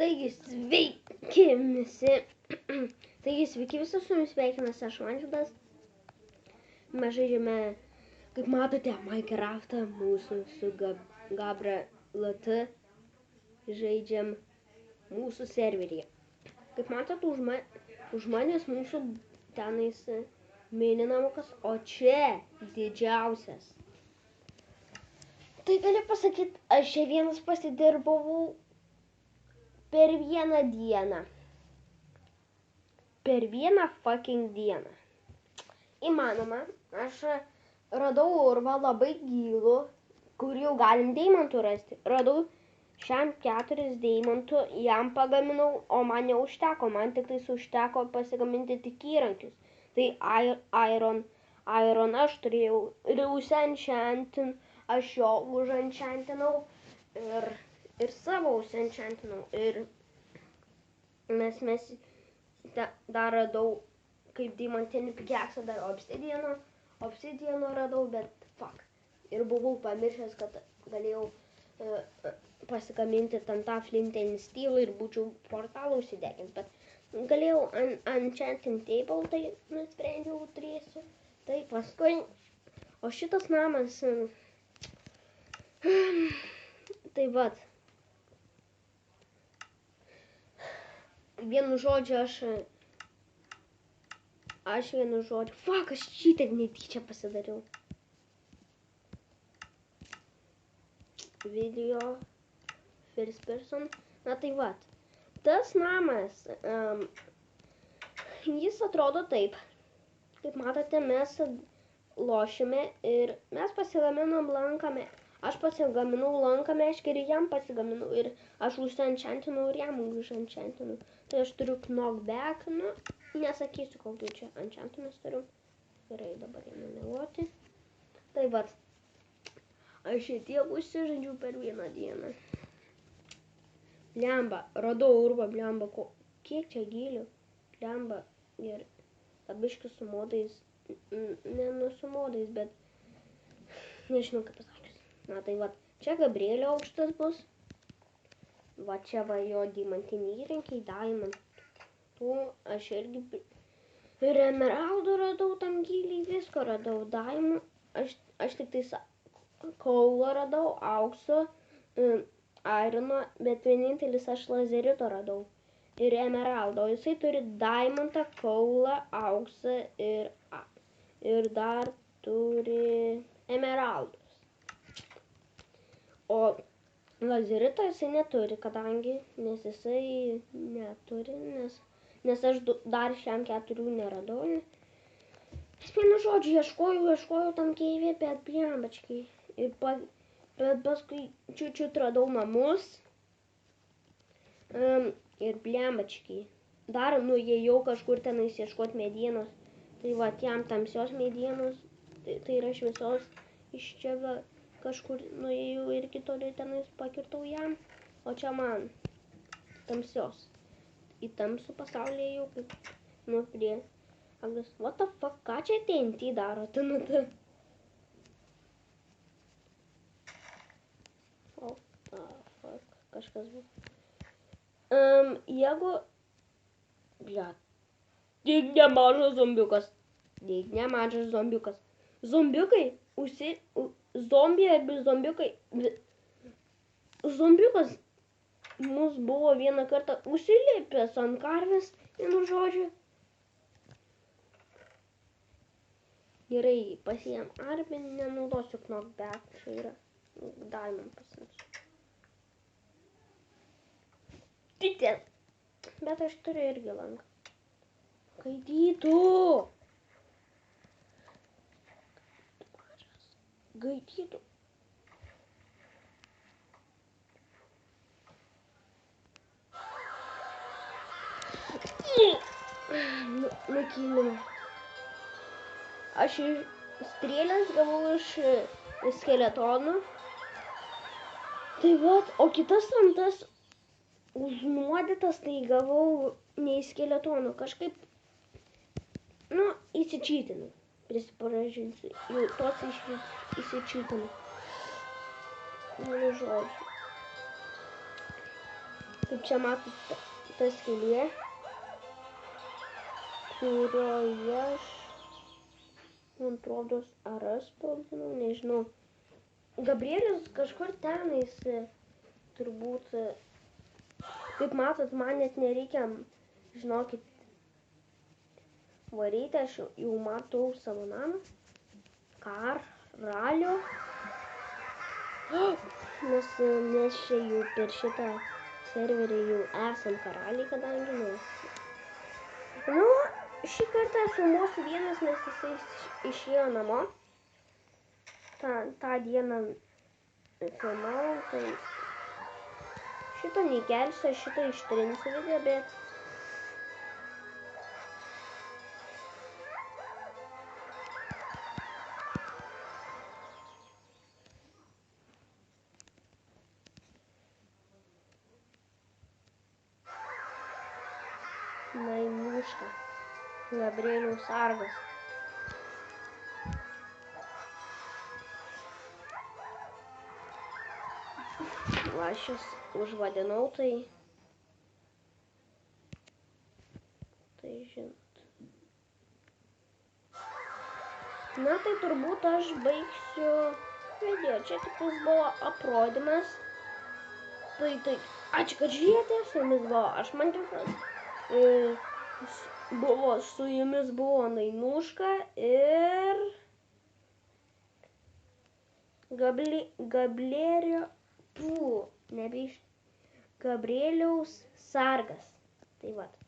Taigi sveiki visi. Taigi sveiki visi, su jumis sveikinasi aš Manžydas. Mes žaidžiame, kaip matote, Minecraftą mūsų su Gabra LT. Žaidžiam mūsų serveryje. Kaip matote, už manęs mūsų tenais mini namukas, o čia didžiausias. Tai galiu pasakyti, aš čia vienas pasidirbau per vieną dieną. Per vieną fucking dieną. Įmanoma, aš radau urvą labai gilų, kur jau galim deimantų rasti. Radau šiam 4 deimantų, jam pagaminau, o man neužteko. Man tik tais užteko pasigaminti tik įrankius. Tai iron aš turėjau ir uženchantinau, aš jo uženchantinau ir savo uženchantinau. Ir mes dar radau kaip deimantinį pikeksą, dar obsidiano radau, bet fuck. Ir buvau pamiršęs, kad galėjau pasigaminti ten tą flint and steel ir būčiau portalą užsideginti, bet galėjau enchanting table, tai nusprendžiau turėsiu. Tai paskui, o šitas namas, tai vat. Vienu žodžiu aš vienu žodžiu, fuck, aš šitaip netyčia pasidariau. Video, first person, na tai vat. Tas namas, jis atrodo taip. Kaip matote, mes lošime ir mes pasigaminom lanką. Aš pasigaminau lanką meškį ir jam pasigaminau. Ir aš uženchantinau ir jam uženchantinau. Tai aš turiu knockback, nu, nesakysiu, kokį čia enchantinus turiu. Gerai, dabar ėmė meluoti. Tai vat, aš tiek užsižaidžiau per vieną dieną. Blemba, radau urvą, blemba, kiek čia gilių, blemba, ir biškį su modais, ne su modais, bet nežinau kaip pasakius. Na tai vat, čia Gabrielio aukštas bus, va čia va jo deimantinį įrankiai, diamantų, aš irgi ir emeraldų radau tam giliai, visko radau, diamond, aš tik tais kaulo radau, aukso, irono, bet vienintelis aš lazerito radau. Ir emeraldo, jisai turi diamantą, kaulą, auksą ir dar turi emeraldus. O lazerito jisai neturi, kadangi, nes jisai neturi, nes aš dar šiam 4 neradau. Vienu žodžiu, ieškojau tam keivė, bet blembačkai. Bet paskui čiut radau namus. Ir blembačkiai. Dar nuėjau kažkur tenais ieškoti medienos. Tai va, jam tamsios medienos, tai yra šviesos. Iš čia kažkur nuėjau ir kitoli tenais pakirtau jam. O čia man tamsios. Į tamsų pasaulį ėjau kaip, nu, prie Agnes. What the fuck, ką čia TNT daro? Oh, fuck, kažkas buvo. Jeigu, blet, tik nemažas zombiukas. Zombiukai, zombiai arba zombiukai, zombiukas mus buvo vieną kartą užsilipęs ant karvės, vienu žodžiu. Gerai, pasiėm armį, nenaudosiu knockback, čia yra diamond pasimsiu. Tikės, bet aš turiu irgi langą. Gaidytų! Gaidytų! Nukilinau. Aš strėlės gavau iš skeletonų. Tai vat, o kitas rantas užnuodytas, tai gavau ne iš skeletonų, kažkaip, nu, įsičytinau, prisipažinsiu, jau tos įsičytinau, vienu žodžiu. Kaip čia matot, ta skylė, kurioje aš, man atrodo, ar aš spausdinau, nežinau. Gabrielius kažkur tenais, turbūt, kaip matot, man net nereikia, žinokit, varyti, aš jau matau savo namą, karalių, nes čia jau per šitą serverį jau esam karaliai, kadangi mes. Nu, šį kartą filmuosiu vienas, nes jisai išėjo namo. tą dieną filmavau, tai šito neįkelsiu, aš šitą ištrinsiu video, bet Naimuška, Gabrieliaus sargas. Aš jūs užvadinau, tai žinot. Na, tai turbūt aš baigsiu video. Čia tik buvo aprodymas. Ačiū, kad žiūrėjote, su jumis buvo aš Mantiukas. Su jumis buvo Nainuška ir Gabrieliaus sargas. Tai vat.